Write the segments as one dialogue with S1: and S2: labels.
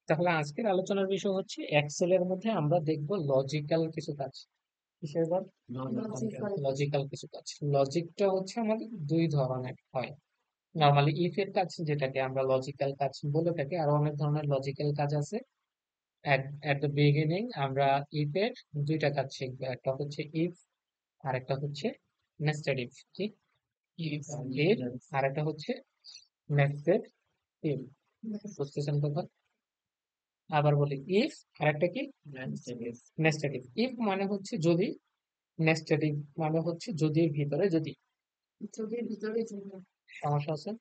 S1: তাহলে আজকের আলোচনার বিষয় হচ্ছে এক্সেল এর মধ্যে আমরা দেখব লজিক্যাল কিছু কাজ। কিসের কাজ? লজিক্যাল কিছু কাজ। লজিকটা হচ্ছে আমাদের দুই ধরনের হয়। নরমালি ইফ এর কাজ যেটাকে আমরা লজিক্যাল কাজ বলে থাকি, আরো অনেক ধরনের লজিক্যাল কাজ আছে। এট দ্য বিগিনিং আমরা ইফ এর দুইটা কাজ শিখবো, একটা হচ্ছে ইফ আর একটা হচ্ছে নেস্টেড ইফ। কি ইফ আর একটা হচ্ছে নেস্টেড ইফ, বুঝতেছেন কথা? আবার বলি ইফ আর একটা কি নেস্টেড ইফ। ইফ মানে হচ্ছে যদি, নেস্টেড ইফ মানে হচ্ছে যদির ভিতরে যদি। সমস্যা আছে?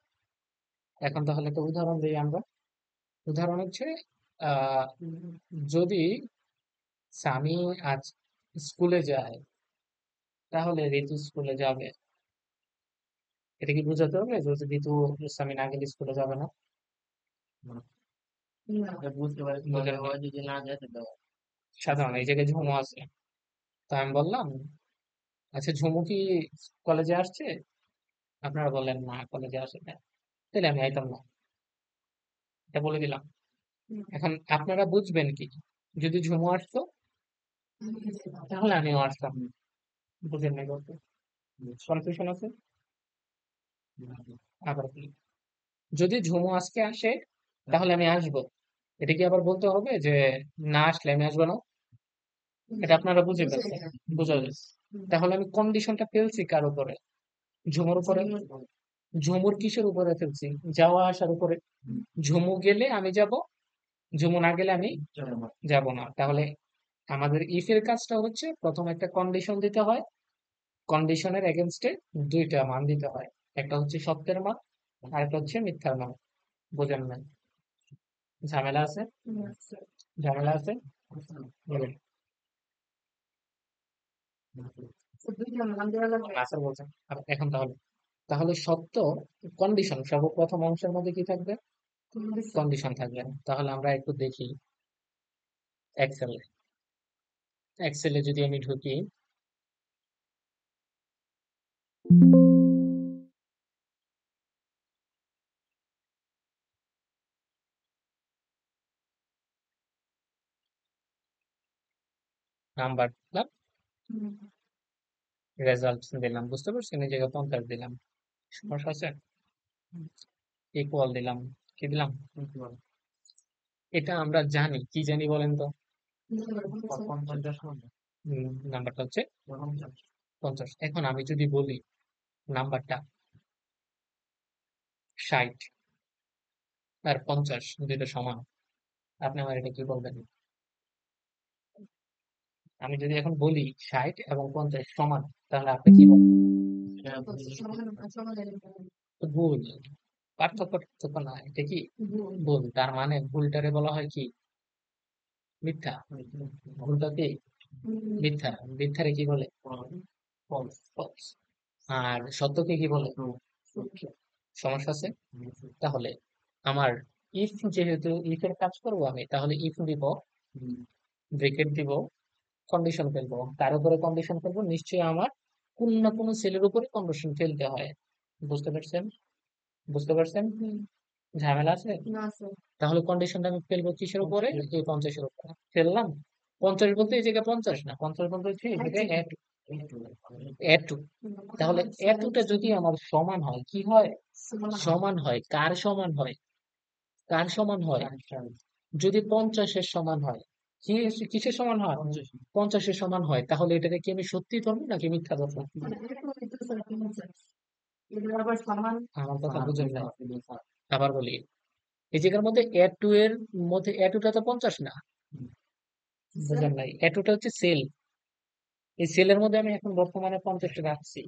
S1: এখন তাহলে একটা উদাহরণ দিই আমরা। উদাহরণ হচ্ছে আহ যদি সামি আজ স্কুলে যায় তাহলে ঋতু স্কুলে যাবে। এটা কি বোঝাতে হবে যে যদি ঋতু সামি না গেলে স্কুলে যাবে না? বুঝেন নাই। সাধারণ এই জায়গায় ঝুমু আছে, তো আমি বললাম আচ্ছা ঝুমু কি কলেজে আসছে? আপনারা বললেন না কলেজে আসে না, তাহলে আমি আইতাম না, এটা বলে দিলাম। এখন আপনারা বুঝবেন কি যদি ঝুমু আসতো তাহলে আমিও আসতাম। বুঝেন নাই বলতে? কনফিউশন আছে? আবার বলি, যদি ঝুমু আজকে আসে তাহলে আমি আসবো। এটা কি আবার বলতে হবে যে না আসলে আমি আসবো না? এটা আপনারা বুঝে ফেলছেন, বুঝা গেছে। তাহলে আমি কন্ডিশনটা ফেলছি কার উপরে? ঝুমুর উপরে। ঝুমুর কিসের উপরে ফেলছি? যাওয়া আসার উপরে। ঝুমু গেলে আমি যাব, ঝুমু না গেলে আমি যাব না। তাহলে আমাদের ইফ এর কাজটা হচ্ছে প্রথম একটা কন্ডিশন দিতে হয়, কন্ডিশনের এগেনস্টে দুইটা মান দিতে হয়, একটা হচ্ছে সত্যের মান আর একটা হচ্ছে মিথ্যার মান। বোঝেন না? ঝামেলা আছে? ঝামেলা আছে? বলেন। আচ্ছা বলছেন। এখন তাহলে, তাহলে সত্য কন্ডিশন সর্বপ্রথম অংশের মধ্যে কি থাকবে? কন্ডিশন থাকবে। তাহলে আমরা একটু দেখি এক্সেল। এক্সেলে যদি আমি ঢুকি, নাম্বার দিলাম, রেজাল্ট দিলাম, বুঝতে পারছেন? এই জায়গায় 50 দিলাম। সমস্যা আছে? ইকুয়াল দিলাম, কি দিলাম? এটা আমরা জানি, কি জানি বলেন তো? নাম্বারটা হচ্ছে 50। এখন আমি যদি বলি নাম্বারটা 60 আর 50 দুইটা সমান, আপনি আমার এটা কি বলবেন? আমি যদি এখন বলি 60 এবং 50 সমান, তাহলে আপনি কি বলবেন? তো ভুল। পার্থক্য না, এটা কি ভুল? তার মানে ভুলটারে বলা হয় কি? মিথ্যা। ভুলটা কি? মিথ্যা। মিথ্যারে কি বলে? ফলস। আর সত্যকে কি বলে? সমস্যা আছে? তাহলে আমার ইফ, যেহেতু ইফ এর কাজ করবো আমি, তাহলে ইফ দিব, ব্রেকেট দিব, কন্ডিশন ফেলবো। তার উপরে কন্ডিশন ফেলবো, নিশ্চয়ই আমার কোন না কোন সেলের উপরে কন্ডিশন ফেলতে হয়। বুঝতে পারছেন? বুঝতে পারছেন? ঝামেলা আছে? তাহলে কন্ডিশনটা আমি ফেলবো কিসের উপরে? এই 50-এর উপরে ফেললাম। 50 বলতে এই জায়গায় 50 না, 50 বলতে হচ্ছে এই জায়গায় এ টু। তাহলে এ টুটা যদি আমার সমান হয়, কি হয়? সমান হয়। কার সমান হয়? কার সমান হয়? যদি 50-এর সমান হয়। কি কিসের সমান হয়? 50-এর সমান হয়, তাহলে এটাকে কি আমি সত্যি ধরবো নাকি মিথ্যা ধরবো? আমার কথা বুঝেন নাই। আবার বলি, এই জায়গার মধ্যে এ টু এর মধ্যে এ টুটা তো 50 না। বুঝেন নাই? এ টুটা হচ্ছে সেল। এই সেলের মধ্যে আমি এখন বর্তমানে 50 রাখছি।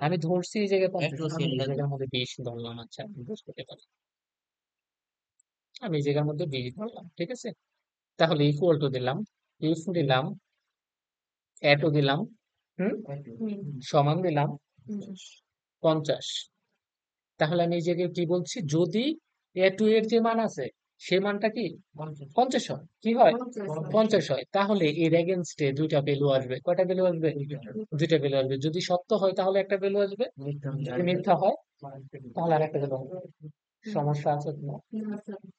S1: আমি ধরছি এই জায়গায় 50, আমি এই জায়গার মধ্যে 20 ধরলাম। আচ্ছা, আপনি বুঝতে পারেন। আমি এই জায়গার মধ্যে 20 ধরলাম, ঠিক আছে? তাহলে ইকুয়াল টু দিলাম, ইফ দিলাম, এ টু দিলাম, হুম, সমান দিলাম 50। তাহলে আমি এই জায়গায় কি বলছি? যদি এ টু এর যে মান আছে সে মানটা কি 50 হয়, কি হয়? 50 হয়, তাহলে এর এগেনস্টে দুইটা ভ্যালু আসবে। কয়টা ভ্যালু আসবে? দুইটা ভ্যালু আসবে। যদি সত্য হয় তাহলে একটা ভ্যালু আসবে, যদি মিথ্যা হয় তাহলে আর একটা ভ্যালু আসবে। সমস্যা আছে তোমার?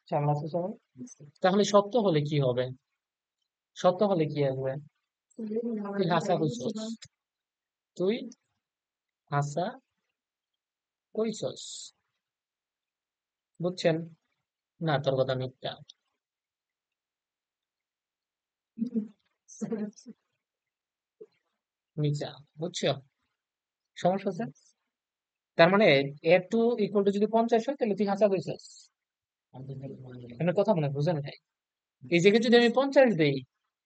S1: ঝামেলা আছে সবাই? তাহলে সত্য হলে কি হবে? সত্য হলে কি আসবে? তুই হাসা কইছস। তুই হাসা কইছস। বুঝছেন? না, তোর কথা মিথ্যা। মিথ্যা। বুঝছো? সমস্যা আছে? তার মানে এ টু ইকুয়াল টু যদি 50 হয় তাহলে তুই হাসা কইছস। এখানে কথা মানে বুঝেন নাই। এই জায়গায় যদি আমি 50 দেই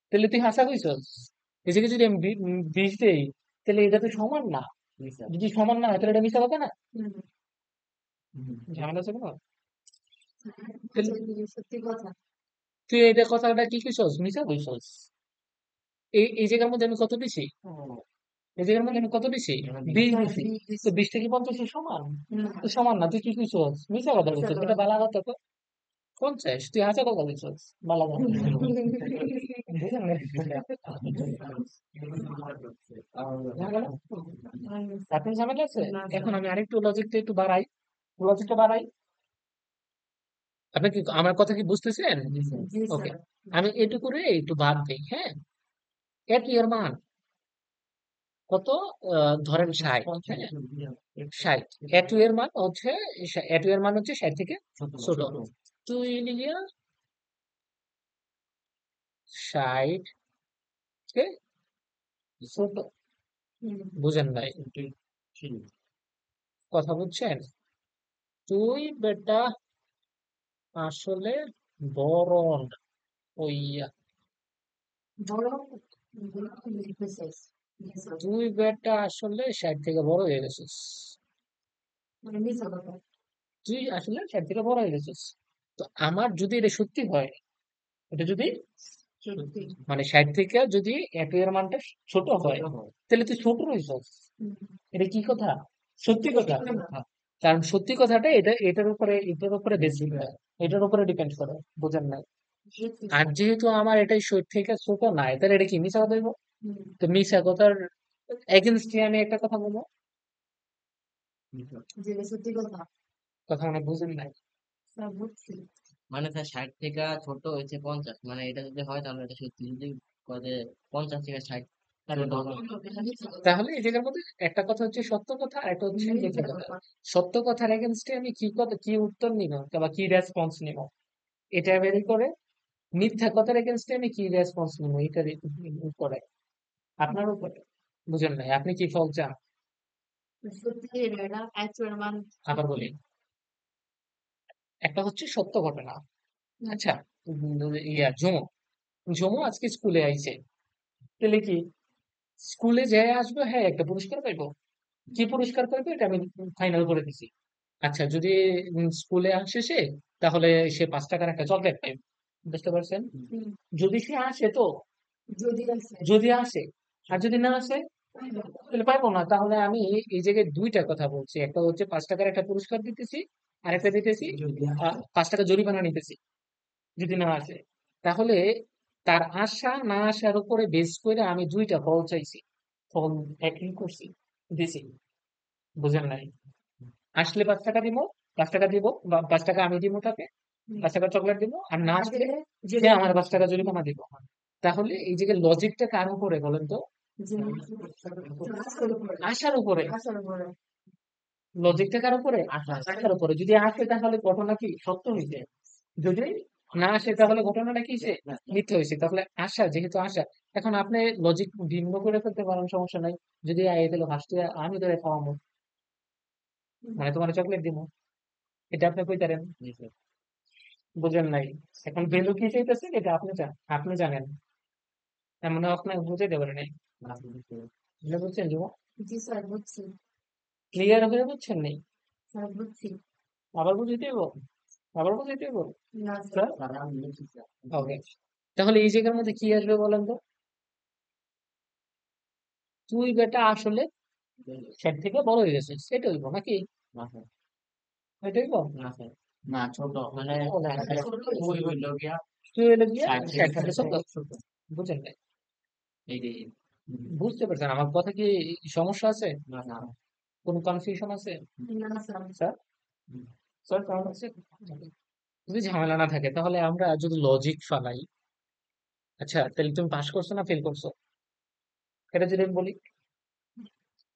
S1: তাহলে তুই হাসা কইছস। এই জায়গায় যদি আমি 20 দেই তাহলে এটা তো সমান না। যদি সমান না হয় তাহলে এটা মিথ্যা কথা না? ঝামেলা আছে কোনো? তাহলে তুই এটা কথাটা কি কইছস? মিথ্যা কইছস। এই জায়গার মধ্যে আমি কত দিছি? এই জায়গার মধ্যে আমি কত দিছি? 20 দিছি। তো 20 থেকে 50 এর সমান? তো সমান না, তুই কি কইছস? মিথ্যা কথা কইছস। এটা বালা কথা তো। 50 তুই হাসা কথা কইছস। বালা কথা। বুঝলেন না? ঝামেলা? আপনার ঝামেলা আছে? এখন আমি আরেকটু লজিকটা একটু বাড়াই। লজিকটা বাড়াই। আপনি কি আমার কথা কি বুঝতেছেন? ওকে। আমি এটুকুরে একটু বাদ দেই, হ্যাঁ? একই এর মান কত? ধরেন 60, হ্যাঁ? 60 এটু এর মান হচ্ছে, এটু এর মান হচ্ছে 60 থেকে ছোট। তুই লিগিয়া 60 কে ছোট। বুঝেন নাই? কথা বুঝছেন? তুই বেটা আসলে বড় হইয়া, তুই বেটা আসলে 60 থেকে বড় হয়ে গেছিস। তুই আসলে 60 থেকে বড় হয়ে গেছিস। তো আমার যদি এটা সত্যি হয়, এটা যদি মানে 60 থেকে যদি এটু এর মানটা ছোট হয় তাহলে তুই ছোট রয়েছিস। এটা কি কথা? সত্যি কথা। কারণ সত্যি কথাটা এটার উপরে বেশি হয়, এটার উপরে ডিপেন্ড করে। বুঝেন নাই? আর যেহেতু আমার এটাই থেকে ছোট নাই, তাহলে এটা কি মিশা কথা হইব? তো মিশা কথার এগেনস্টে আমি একটা কথা বলবো। কথা মানে বুঝেন নাই?
S2: মানে স্যার 60 থেকে ছোট হয়েছে 50, মানে এটা যদি হয় তাহলে এটা সত্যি, যদি করে 50 থেকে 60 ছোট হয়।
S1: তাহলে এই জায়গার মধ্যে একটা কথা হচ্ছে সত্য কথা, আর একটা হচ্ছে মিথ্যা কথা। সত্য কথার এগেনস্টে আমি কি কথা, কি উত্তর নিব বা কি রেসপন্স নিব, এটা বেরি করে। মিথ্যা কথার এগেনস্টে আমি কি রেসপন্স নিব, এটা করে আপনার উপরে। বুঝেন নাই? আপনি কি ফল চান? আবার বলি, একটা হচ্ছে সত্য ঘটনা। আচ্ছা, ঝুমু ঝুমু আজকে স্কুলে আইছে, তাহলে কি স্কুলে যে আসবে, হ্যাঁ, একটা পুরস্কার পাইবো। কি পুরস্কার পাইবো এটা আমি ফাইনাল করে দিছি। আচ্ছা, যদি স্কুলে আসে সে, তাহলে সে 5 টাকার একটা চকলেট পাইবে। বুঝতে পারছেন? যদি সে আসে তো, যদি আসে, আর যদি না আসে তাহলে পাইবো না। তাহলে আমি এই জায়গায় দুইটা কথা বলছি, একটা হচ্ছে 5 টাকার একটা পুরস্কার দিতেছি, আর একটা দিতেছি 5 টাকা জরিমানা নিতেছি যদি না আসে। তাহলে তার আসা না আসার উপরে বেস করে আমি দুইটা ফল চাইছি, ফল একই করছি, দিছি। বুঝেন নাই? আসলে 5 টাকা দিব, 5 টাকা দিব, বা 5 টাকা আমি দিব তাকে, 5 টাকা চকলেট দিব, আর না আসলে সে আমার 5 টাকা জরিমানা দিব। তাহলে এই জায়গায় লজিকটা কার উপরে বলেন তো? আসার উপরে। লজিকটা কার উপরে? আসার উপরে। যদি আসে তাহলে ঘটনা কি সত্য হইছে, যদি না আসে তাহলে ঘটনাটা কি হইছে? মিথ্যা হয়েছে। তাহলে আসা, যেহেতু আসা, এখন আপনি লজিক ভিন্ন করে ফেলতে পারেন, সমস্যা নাই। যদি আই তাহলে ফার্স্টে আমি ধরে খাওয়াবো, মানে তোমার চকলেট দিব, এটা আপনি কইতারেন। বুঝেন নাই? এখন ভ্যালু কি চাইতেছেন এটা আপনি আপনি জানেন, এমন আপনাকে বুঝাইতে পারে নাই। বুঝতে বুঝছেন যুব? ক্লিয়ার হয়ে বুঝছেন নেই? আবার বুঝিয়ে দেবো? আবার বুঝিয়ে দেবো? স্যার, ওকে। তাহলে এই জায়গার মধ্যে কি আসবে বলেন তো? তুই বেটা আসলে 60 থেকে বড় হয়ে গেছিস, সেটা হইব নাকি? এটা হইব?
S2: না ছোট, মানে তুই হইল গিয়া
S1: তুই হইলে গিয়া
S2: 60 থেকে
S1: 60 থেকে ছোট। বুঝেন নাই?
S2: এই যে
S1: বুঝতে পারছেন আমার কথা কি? সমস্যা আছে?
S2: না না
S1: কোন কনফিউশন আছে? স্যার, স্যার কারণ হচ্ছে যদি ঝামেলা না থাকে তাহলে আমরা যদি লজিক ফালাই, আচ্ছা তাহলে তুমি পাস করছো না ফেল করছো, এটা যদি আমি বলি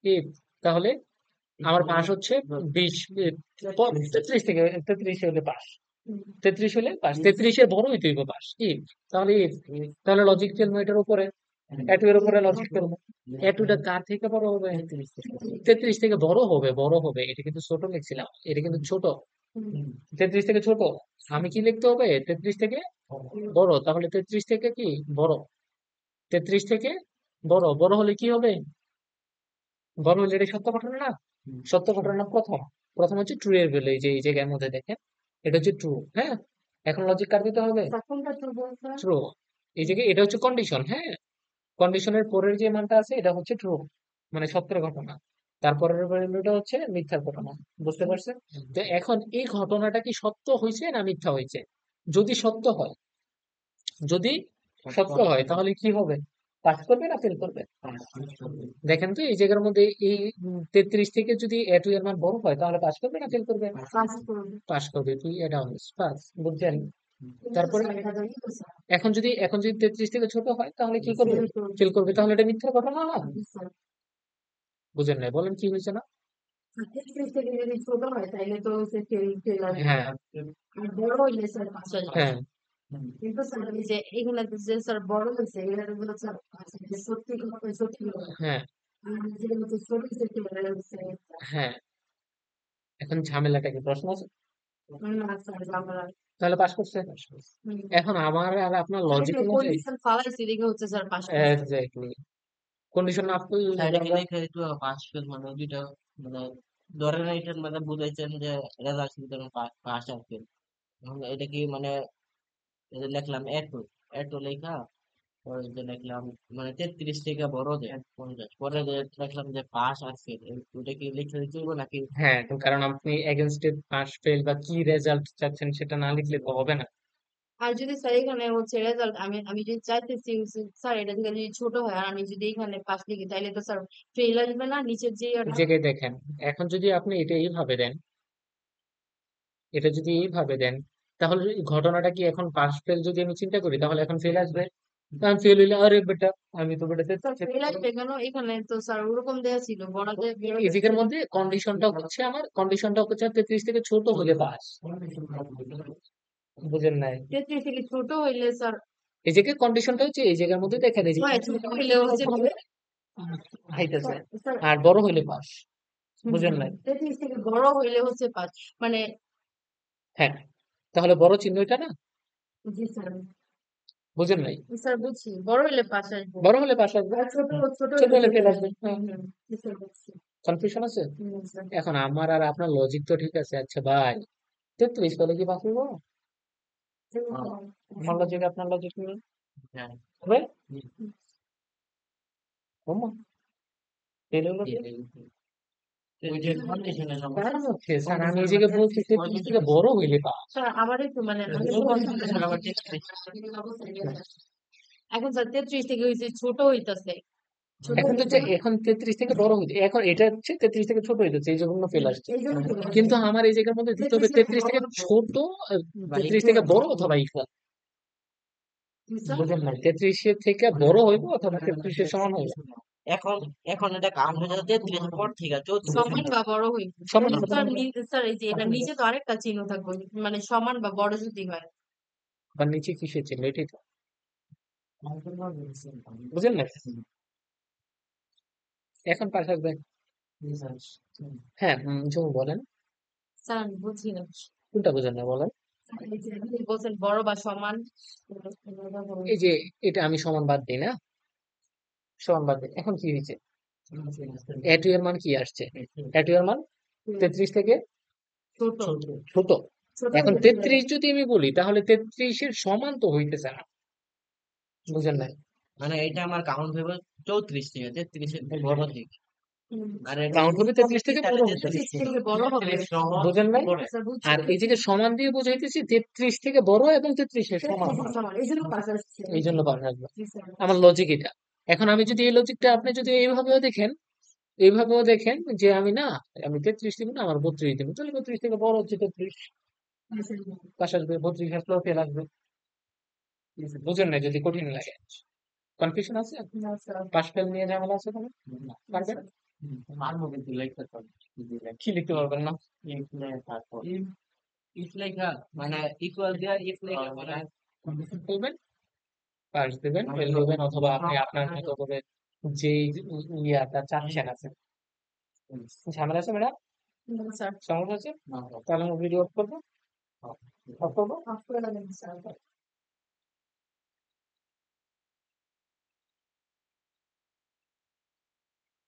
S1: if, তাহলে আমার পাস হচ্ছে 20 33 থেকে 33 হলে পাস, 33 হলে পাস, 33-এর বড় হইতে হইব পাস কি, তাহলে if, তাহলে লজিক ফেলবো এটার উপরে, এটু এর উপরে লজিক ফেলবো, এটুটা কার থেকে বড় হবে, 33 থেকে বড় হবে, বড় হবে, এটা কিন্তু ছোট লিখছিলাম, এটা কিন্তু ছোট, 33 থেকে ছোট, আমি কি লিখতে হবে 33 থেকে বড়, তাহলে 33 থেকে কি বড়, 33 থেকে বড়, বড় হলে কি হবে, বড় হলে এটা সত্য ঘটনা না, সত্য ঘটনা প্রথম, প্রথম হচ্ছে ট্রু এর ভ্যালু, এই যে এই জায়গার মধ্যে দেখেন এটা হচ্ছে ট্রু, হ্যাঁ, এখন লজিক কার দিতে হবে, ট্রু, এই জায়গায় এটা হচ্ছে কন্ডিশন, হ্যাঁ, কন্ডিশনের পরের যে মানটা আছে এটা হচ্ছে ট্রু, মানে সত্যের ঘটনা, তারপরের ভ্যালুটা হচ্ছে মিথ্যার ঘটনা, বুঝতে পারছেন? তো এখন এই ঘটনাটা কি সত্য হয়েছে না মিথ্যা হয়েছে, যদি সত্য হয়, যদি সত্য হয় তাহলে কি হবে, পাস করবে না ফেল করবে, দেখেন তো এই জায়গার মধ্যে এই 33 থেকে যদি এ2 এর মান বড় হয় তাহলে পাস করবে না ফেল করবে, পাস করবে, তুই এটা পাস, বুঝছেন? তারপরে এখন যদি 33 থেকে ছোট হয় তাহলে কি করবে, ফেল করবে, তাহলে এটা মিথ্যা ঘটনা না, বুঝেন নাই, বলেন কি হয়েছে না, হ্যাঁ হ্যাঁ হ্যাঁ হ্যাঁ, এখন ঝামেলাটা কি, প্রশ্ন আছে, তাহলে পাস করছে, এখন আমার আর আপনার লজিক অনুযায়ী এক্স্যাক্টলি কন্ডিশন না আপনি
S2: সাইডে লিখে একটু পাস ফেল মানে দুইটা মানে ধরেন এটা মানে বুঝাইছেন যে রেজাল্ট কিন্তু পাস আর ফেল, এটা কি মানে এই যে লিখলাম এটু লেখা, পরে যে লিখলাম মানে 33 থেকে বড় যে 50, পরে যে লিখলাম যে পাস আর ফেল, ওটা কি লিখে দিতে হবে নাকি?
S1: হ্যাঁ, তো কারণ আপনি এগেনস্ট পাস ফেল বা কি রেজাল্ট চাচ্ছেন সেটা না লিখলে তো হবে না, এই জায়গায় দেখেন, এখন যদি আপনি এটা এইভাবে দেন, এটা যদি এইভাবে দেন তাহলে এই ঘটনাটা কি, এখন পাস ফেল যদি আমি চিন্তা করি তাহলে এখন ফেল আসবে, কারণ ফেল হইলে আরে বেটা আমি তো বেটাতে এই দিকের মধ্যে কন্ডিশনটা হচ্ছে 33 থেকে ছোট হলে পাস, বুঝেন নাই, এই জায়গায় কন্ডিশনটা হচ্ছে এই জায়গার মধ্যে দেখেন, এই যে আইতেছে, আর বড় হইলে পাস, বুঝেন নাই, হ্যাঁ, তাহলে বড় চিহ্ন এটা না, বুঝেন নাই, বড় হলে পাস আসবে, ছোট হলে ফেল আসবে, কনফিউশন আছে, এখন আমার আর আপনার লজিক তো ঠিক আছে, আচ্ছা ভাই 33 পেলে কি পাস হইব, আমার লজিক আপনার লজিক নিয়ে
S2: হ্যাঁ,
S1: হবে,
S2: হুম,
S1: হবো? ফেল হলো
S2: জি,
S1: কি?
S2: ওই যে কন্ডিশনের সমস্যা,
S1: কারণ হচ্ছে স্যার আমি এই জায়গায় বলছি 33 থেকে বড় হইলে পাস,
S2: কন্ডিশন আবার ঠিক
S1: এখন 33 থেকে বড় হইতে, এখন এটা হচ্ছে 33 থেকে ছোট হইতেছে এই জন্য ফেল আসছে, কিন্তু আমার এই জায়গার মধ্যে দিতে হবে 33 থেকে ছোট,
S2: বা
S1: 33
S2: equal
S1: থেকে বড় অথবা ইকুয়াল, বুঝলেন না, 33 এর থেকে বড় হইব অথবা 33 এর সমান হইব,
S2: এখন এখন এটা আমরা যাতে 33 পর থেকে 34
S1: সমান হতে হবে, আবার নিচে কিসের ছিল এটাই তো, বুঝলেন না, এখন পাশ আসবে, হ্যাঁ, যেমন বলেন, কোনটা বুঝেন না বলেন, এই যে এটা আমি সমান বাদ দিই না, সমান বাদ দিই, এখন কি হয়েছে, এ2 এর মান কি আসছে, এ2 এর মান 33 থেকে ছোট, এখন 33 যদি আমি বলি তাহলে 33 এর সমান তো হইতেছে না, বুঝেন না,
S2: মানে এটা আমার কাউন্ট হবে 34 থেকে 33 এর বড় থেকে, আর এটা
S1: কাউন্ট হবে 33 থেকে বড় হইতেছে,
S2: 33 সহ
S1: বুঝেন নাই,
S2: পরে
S1: আর এই যে সমান দিয়ে বোঝাইতেছি 33 থেকে বড় এবং 33 এর সমান, এই জন্য পাশ আসবে, আমার লজিক এটা, এখন আমি যদি এই লজিকটা আপনি যদি এইভাবেও দেখেন এইভাবেও দেখেন যে আমি 33 দিব না, আমার 32 দিব, তাহলে 32 থেকে বড় হচ্ছে 33, পাশ আসবে, 32 আসলেও ফেল আসবে। বুঝেন না? যদি কঠিন লাগে, কনফিউশন আছে, পাশ ফেল নিয়ে ঝামেলা আছে কোনো? পারবেন?
S2: পারবো কিন্তু লিখতে পারবো।
S1: কি লিখতে পারবেন না?
S2: তারপর ইফ লেখা মানে ইকুয়াল দেওয়া ইফ লেখা মানে
S1: কনফিউশন করবেন, পাশ দেবেন, ফেল দেবেন, অথবা আপনি আপনার মতো করে যেই ইয়াটা চাচ্ছেন আছে। ঝামেলা আছে ম্যাডাম? সমস্যা আছে? তাহলে আমি ভিডিও অফ করবো, অফ করবো।